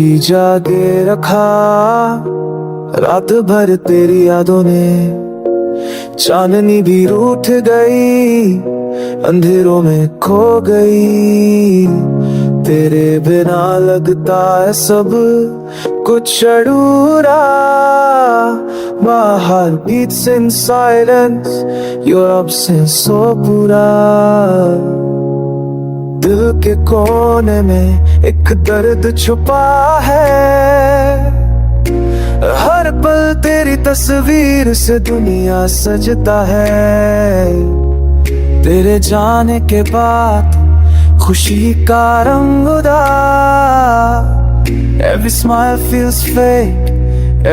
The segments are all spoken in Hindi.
मुझे जागे रखा रात भर तेरी यादों ने, चांदनी भी रूठ गई, अंधेरों में खो गई। तेरे बिना लगता है सब कुछ अधूरा। My heart beats in silence, your absence so पूरा। दिल के कोने में एक दर्द छुपा है, हर पल तेरी तस्वीर से दुनिया सजता है। तेरे जाने के बाद खुशी का रंग उदास, every smile feels fake,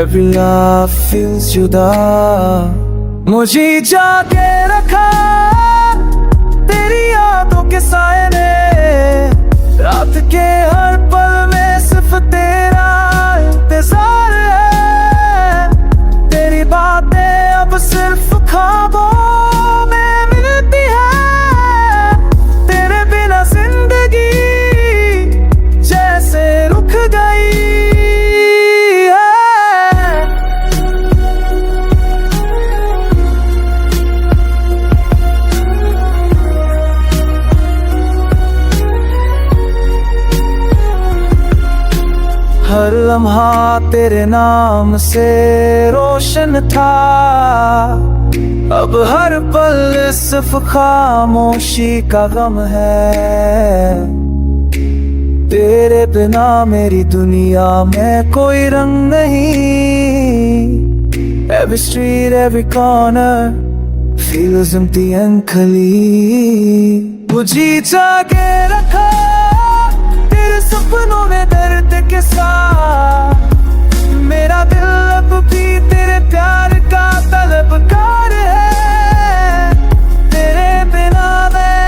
every laugh feels जुदा। मुझे जाके रखा तेरी यादों के साए ने, रात के हर पल में सिर्फ तेरा इंतजार है। तेरी बातें अब सिर्फ ख्वाबों में मिलती है, तेरे बिना जिंदगी जैसे रुक गई है। हर लम्हा तेरे नाम से रोशन था, अब हर पल सिर्फ खामोशी का गम है। तेरे बिना मेरी दुनिया में कोई रंग नहीं, every street, every corner feels empty and खाली। मुझे जाके रखा तेरे सपनों में दर्द के साथ, मेरा दिल अब भी तेरे प्यार का तलबगार है। तेरे बिना मैं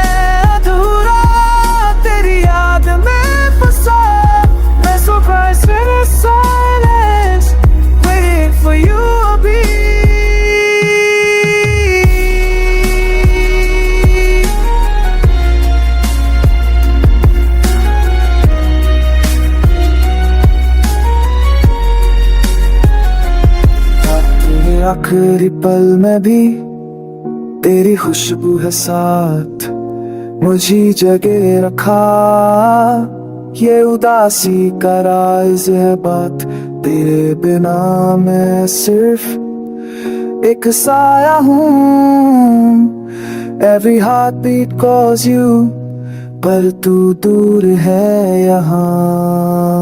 अधूरा, तेरी याद में फंसा, मैं surprised with silence, waiting for you अभी। आखिरी पल में भी तेरी खुशबू है साथ, मुझे जगे रखा ये उदासी का राज है बात। तेरे बिना मैं सिर्फ एक साया हूँ, every heartbeat calls you, पर तू दूर है यहाँ।